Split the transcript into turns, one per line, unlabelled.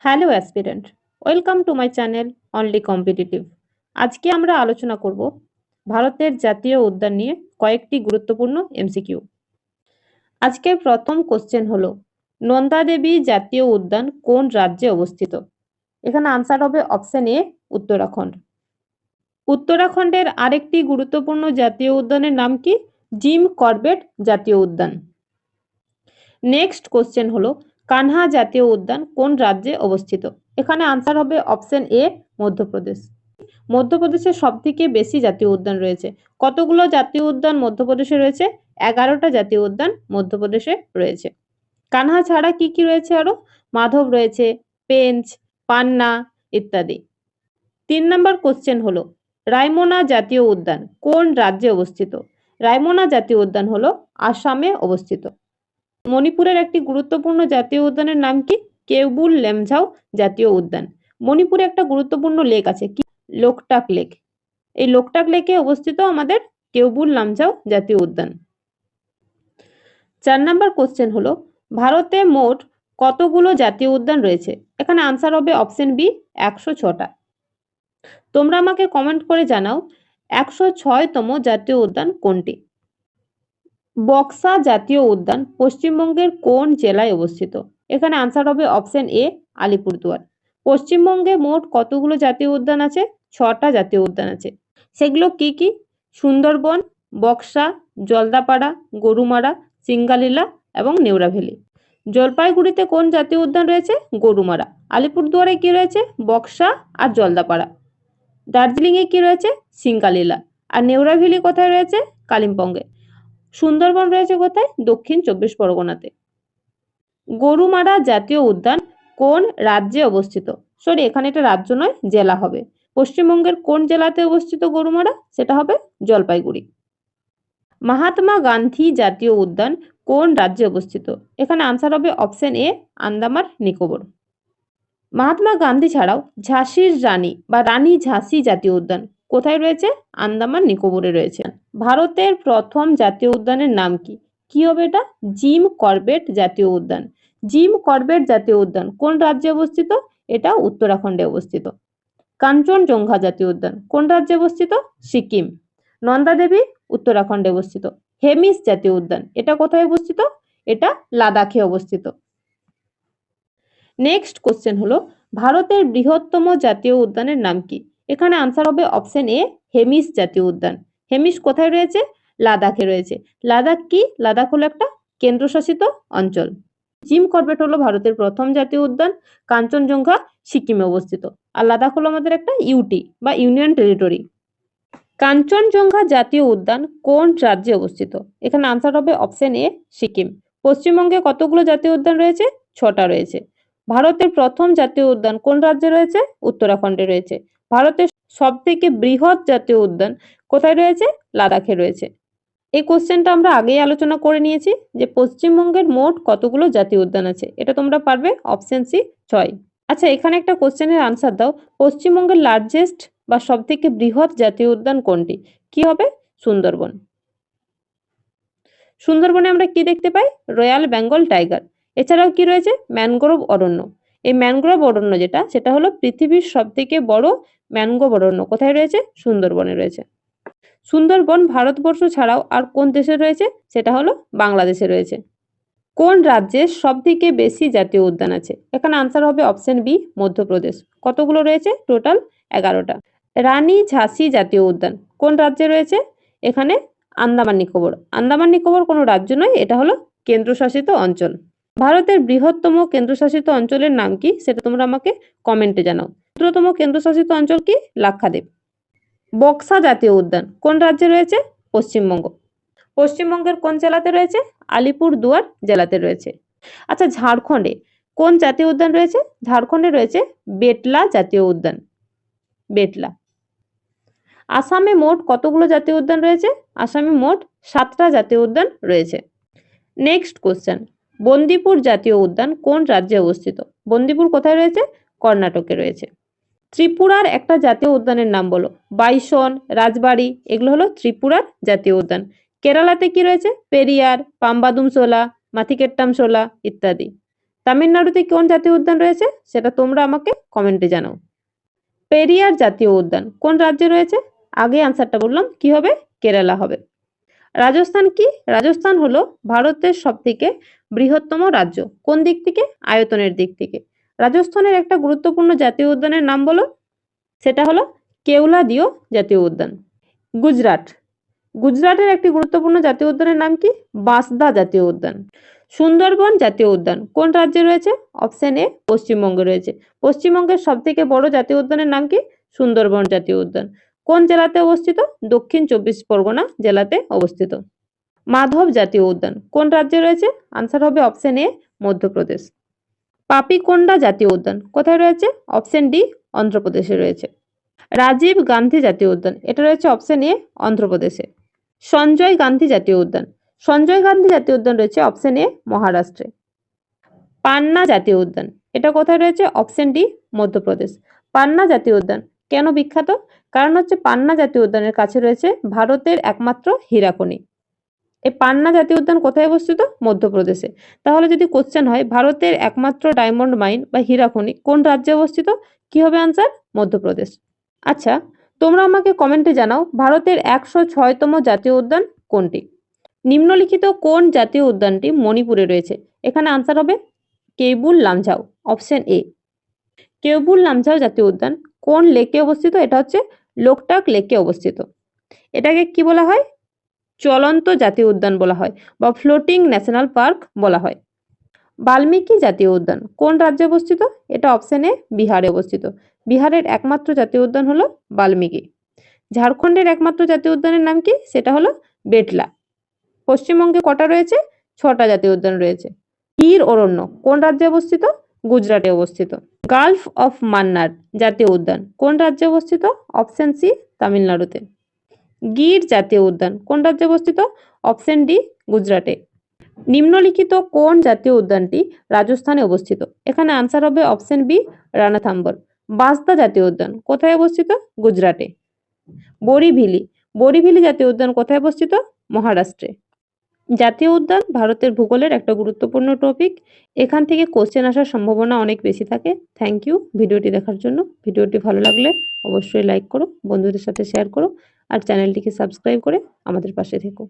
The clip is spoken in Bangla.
Hello aspirant, welcome to my channel only competitive. আজকে আমরা আলোচনা করব ভারতের জাতীয় উদ্যান নিয়ে কয়েকটি গুরুত্বপূর্ণ এমসিকিউ। আজকের প্রথম কোশ্চেন হলো, নন্দা দেবী জাতীয় উদ্যান কোন রাজ্যে অবস্থিত? এখানে আনসার হবে অপশন এ, উত্তরাখণ্ড। উত্তরাখণ্ডের আরেকটি গুরুত্বপূর্ণ জাতীয় উদ্যানের নাম কি? জিম করবেট জাতীয় উদ্যান। নেক্সট কোশ্চেন হলো, কানহা জাতীয় উদ্যান কোন রাজ্যে অবস্থিত? এখানে আনসার হবে অপশন এ, মধ্যপ্রদেশ। মধ্যপ্রদেশের সব থেকে বেশি জাতীয় উদ্যান রয়েছে। কতগুলো জাতীয় উদ্যান মধ্যপ্রদেশে রয়েছে? 11টা জাতীয় উদ্যান মধ্যপ্রদেশে রয়েছে। কানহা ছাড়া কি কি রয়েছে আরো? মাধব রয়েছে, পেঞ্চ, পান্না ইত্যাদি। 3 নম্বর কোশ্চেন হলো, রায়মনা জাতীয় উদ্যান কোন রাজ্যে অবস্থিত? রায়মনা জাতীয় উদ্যান হলো আসামে অবস্থিত। মণিপুরের একটি গুরুত্বপূর্ণ জাতীয় উদ্যানের নাম কি? কেউবুল লেমঝাও জাতীয় উদ্যান। মণিপুরে একটা গুরুত্বপূর্ণ লেক আছে, কি? লোকটাক লেক। এই লোকটাক লেকে অবস্থিত আমাদের কেউবুল লামঝাও জাতীয় উদ্যান। 4 নম্বর কোশ্চেন হলো, ভারতে মোট কতগুলো জাতীয় উদ্যান রয়েছে? এখানে আনসার হবে অপশন বি, 106টা। তোমরা আমাকে কমেন্ট করে জানাও 106তম জাতীয় উদ্যান কোনটি? বক্সা জাতীয় উদ্যান পশ্চিমবঙ্গের কোন জেলায় অবস্থিত? এখানে আনসার হবে অপশন এ, আলিপুরদুয়ার। পশ্চিমবঙ্গে মোট কতগুলো জাতীয় উদ্যান আছে? 6টা জাতীয় উদ্যান আছে। সেগুলো কি কি? সুন্দরবন, বক্সা, জলদাপাড়া, গরুমারা, সিঙ্গালীলা এবং নেউরা ভ্যালি। জলপাইগুড়িতে কোন জাতীয় উদ্যান রয়েছে? গরুমারা। আলিপুরদুয়ারে কি রয়েছে? বক্সা আর জলদাপাড়া। দার্জিলিংয়ে কি রয়েছে? সিঙ্গালীলা। আর নেউরা ভ্যালি কোথায় রয়েছে? কালিম্পংয়ে। সুন্দরবন রয়েছে কোথায়? দক্ষিণ 24 পরগনাতে। গরুমারা জাতীয় উদ্যান কোন রাজ্যে অবস্থিত? সরি, এখানে এটা রাজ্য নয়, জেলা হবে। পশ্চিমবঙ্গের কোন জেলাতে অবস্থিত গরুমারা? সেটা হবে জলপাইগুড়ি। মহাত্মা গান্ধী জাতীয় উদ্যান কোন রাজ্যে অবস্থিত? এখানে আনসার হবে অপশন এ, আন্দামান নিকোবর। মহাত্মা গান্ধী ছাড়াও ঝাঁসির রানী বা রানী ঝাঁসি জাতীয় উদ্যান কোথায় রয়েছে? আন্দামান নিকোবরে রয়েছে। ভারতের প্রথম জাতীয় উদ্যানের নাম কি? কি হবে এটা? জিম করবেট জাতীয় উদ্যান। জিম করবেট জাতীয় উদ্যান কোন রাজ্যে অবস্থিত? এটা উত্তরাখণ্ডে অবস্থিত। কাঞ্চনজঙ্ঘা জাতীয় উদ্যান কোন রাজ্যে অবস্থিত? সিকিম। নন্দা দেবী উত্তরাখণ্ডে অবস্থিত। হেমিস জাতীয় উদ্যান এটা কোথায় অবস্থিত? এটা লাদাখে অবস্থিত। নেক্সট কোশ্চেন হলো, ভারতের বৃহত্তম জাতীয় উদ্যানের নাম কি? এখানে আনসার হবে অপশন এ, হেমিস জাতীয় উদ্যান। হেমিস কোথায় রয়েছে? লাদাখে রয়েছে। লাদাখ কি? লাদাখ হলো একটা কেন্দ্রশাসিত অঞ্চল। জিম করবেট হলো ভারতের প্রথম জাতীয় উদ্যান। কাঞ্চনজঙ্ঘা সিকিমে অবস্থিত। আর লাদাখ হলো আমাদের একটা ইউটি বা ইউনিয়ন টেরিটরি। কাঞ্চনজঙ্ঘা জাতীয় উদ্যান কোন রাজ্যে অবস্থিত? এখানে আনসার হবে অপশন এ, সিকিম। পশ্চিমবঙ্গে কতগুলো জাতীয় উদ্যান রয়েছে? 6টা রয়েছে। ভারতের প্রথম জাতীয় উদ্যান কোন রাজ্যে রয়েছে? উত্তরাখণ্ডে রয়েছে। ভারতের সব থেকে বৃহৎ জাতীয় উদ্যান কোথায় রয়েছে? লাদাখে রয়েছে। এই কোশ্চেনটা আমরা আগেই আলোচনা করে নিয়েছি যে পশ্চিমবঙ্গের মোট কতগুলো জাতীয় উদ্যান আছে। এটা তোমরা পারবে অপশন সি, 6। আচ্ছা, এখানে একটা কোশ্চেনের আনসার দাও। পশ্চিমবঙ্গের লার্জেস্ট বা সব থেকে বৃহৎ জাতীয় উদ্যান কোনটি? কি হবে? সুন্দরবন। সুন্দরবনে আমরা কি দেখতে পাই? Royal Bengal tiger. এছাড়াও কি রয়েছে? ম্যানগ্রোভ অরণ্য। এই ম্যানগ্রোভ অরণ্য যেটা, সেটা হলো পৃথিবীর সব থেকে বড় ম্যানগ্রোভ অরণ্য। কোথায় রয়েছে? সুন্দরবনে রয়েছে। সুন্দরবন ভারতবর্ষ ছাড়াও আর কোন দেশে রয়েছে? সেটা হলো বাংলাদেশে রয়েছে। কোন রাজ্যে সব থেকে বেশি জাতীয় উদ্যান আছে? এখানে আনসার হবে অপশন বি, মধ্যপ্রদেশ। কতগুলো রয়েছে? টোটাল 11টা। রানী ঝাঁসি জাতীয় উদ্যান কোন রাজ্যে রয়েছে? এখানে আন্দামান নিকোবর। আন্দামান নিকোবর কোনো রাজ্য নয়, এটা হলো কেন্দ্রশাসিত অঞ্চল। ভারতের বৃহত্তম কেন্দ্রশাসিত অঞ্চলের নাম কি? সেটা তোমরা আমাকে কমেন্টে জানাও। ক্ষুদ্রতম কেন্দ্রশাসিত অঞ্চল কি? লাক্ষাদ্বীপ। বক্সা জাতীয় উদ্যান কোন রাজ্যে রয়েছে? পশ্চিমবঙ্গ। পশ্চিমবঙ্গের কোন জেলাতে রয়েছে? আলিপুরদুয়ার জেলাতে রয়েছে। আচ্ছা, ঝাড়খণ্ডে কোন জাতীয় উদ্যান রয়েছে? ঝাড়খণ্ডে রয়েছে বেটলা জাতীয় উদ্যান। বেটলা। আসামে মোট কতগুলো জাতীয় উদ্যান রয়েছে? আসামে মোট 7টা জাতীয় উদ্যান রয়েছে। নেক্সট কোশ্চেন, বন্দিপুর জাতীয় উদ্যান কোন রাজ্যে অবস্থিত? বন্দিপুর কোথায় রয়েছে? কর্ণাটকে রয়েছে। ত্রিপুরার একটা জাতীয় উদ্যানের নাম বলো। বাইসন, রাজবাড়ি, এগুলো হলো ত্রিপুরার জাতীয় উদ্যান। কেরালাতে কি রয়েছে? পেরিয়ার, পাম্বাদুম শোলা, মাথিকেট্টাম শোলা ইত্যাদি। তামিলনাড়ুতে কোন জাতীয় উদ্যান রয়েছে সেটা তোমরা আমাকে কমেন্টে জানাও। পেরিয়ার জাতীয় উদ্যান কোন রাজ্যে রয়েছে? আগে আনসারটা বললাম, কি হবে? কেরালা হবে। রাজস্থান কি? রাজস্থান হলো ভারতের সবথেকে বৃহত্তম রাজ্য। কোন দিক থেকে? আয়তনের দিক থেকে। রাজস্থানের একটা গুরুত্বপূর্ণ জাতীয় উদ্যানের নাম বলো। সেটা হলো কেওলাদিও জাতীয় উদ্যান। গুজরাট, গুজরাটের একটি গুরুত্বপূর্ণ জাতীয় উদ্যানের নাম কি? বাঁসদা জাতীয় উদ্যান। সুন্দরবন জাতীয় উদ্যান কোন রাজ্যে রয়েছে? অপশন এ পশ্চিমবঙ্গে রয়েছে। পশ্চিমবঙ্গের সবথেকে বড় জাতীয় উদ্যানের নাম কি? সুন্দরবন জাতীয় উদ্যান। কোন জেলাতে অবস্থিত? দক্ষিণ চব্বিশ পরগনা জেলাতে অবস্থিত। মাধব জাতীয় উদ্যান কোন রাজ্যে রয়েছে? আনসার হবে অপশন এ মধ্যপ্রদেশ। পাপিকোন্ডা জাতীয় উদ্যান কোথায় রয়েছে? অপশন ডি অন্ধ্রপ্রদেশে রয়েছে। রাজীব গান্ধী জাতীয় উদ্যান এটা রয়েছে অপশন এ অন্ধ্রপ্রদেশে। সঞ্জয় গান্ধী জাতীয় উদ্যান, সঞ্জয় গান্ধী জাতীয় উদ্যান রয়েছে অপশন এ মহারাষ্ট্রে। পান্না জাতীয় উদ্যান এটা কোথায় রয়েছে? Option D Madhya Pradesh. পান্না জাতীয় উদ্যান কেন বিখ্যাত? কারণ হচ্ছে পান্না জাতীয় উদ্যানের কাছে রয়েছে ভারতের একমাত্র হীরাখনি। এই পান্না জাতীয় উদ্যান কোথায় অবস্থিত? মধ্যপ্রদেশে। তাহলে যদি কোশ্চেন হয় ভারতের একমাত্র ডায়মন্ড মাইন বা হীরাখনি কোন রাজ্যে অবস্থিত, কি হবে আনসার? মধ্যপ্রদেশ। আচ্ছা, তোমরা আমাকে কমেন্টে জানাও ভারতের 106তম জাতীয় উদ্যান কোনটি? নিম্নলিখিত কোন জাতীয় উদ্যানটি মণিপুরে রয়েছে? এখানে আনসার হবে কেইবুল লামজাও, অপশন এ। কেইবুল লামজাও জাতীয় উদ্যান কোন লেকে অবস্থিত? এটা হচ্ছে লোকটাক লেকে অবস্থিত। এটাকে কি বলা হয়? চলন্ত জাতীয় উদ্যান বলা হয় বা ফ্লোটিং ন্যাশনাল পার্ক বলা হয়। বাল্মীকি জাতীয় উদ্যান কোন রাজ্যে অবস্থিত? এটা অপশন এ বিহারে অবস্থিত। বিহারের একমাত্র জাতীয় উদ্যান হলো বাল্মীকি। ঝাড়খণ্ডের একমাত্র জাতীয় উদ্যানের নাম কি? সেটা হলো বেটলা। পশ্চিমবঙ্গে কটা রয়েছে? 6টা জাতীয় উদ্যান রয়েছে। গির অরণ্য কোন রাজ্যে অবস্থিত? গুজরাটে অবস্থিত। গালফ অফ মান্নার জাতীয় উদ্যান কোন রাজ্যে অবস্থিত? অপশন সি তামিলনাড়ুতে। গির জাতীয় উদ্যান কোন রাজ্যে অবস্থিত? অপশন ডি গুজরাটে। নিম্নলিখিত কোন জাতীয় উদ্যানটি রাজস্থানে অবস্থিত? এখানে আনসার হবে অপশন বি রানাথাম্বর। বাঁসদা জাতীয় উদ্যান কোথায় অবস্থিত? গুজরাটে। বরিভিলি, বরিভিলি জাতীয় উদ্যান কোথায় অবস্থিত? মহারাষ্ট্রে। জাতীয় উদ্যান ভারতের ভূগোলের একটা গুরুত্বপূর্ণ টপিক। এখান থেকে কোশ্চেন আসার সম্ভাবনা অনেক বেশি থাকে। থ্যাংক ইউ ভিডিওটি দেখার জন্য। ভিডিওটি ভালো লাগলে অবশ্যই লাইক করো, বন্ধুদের সাথে শেয়ার করো আর চ্যানেলটিকে সাবস্ক্রাইব করে আমাদের পাশে থেকো।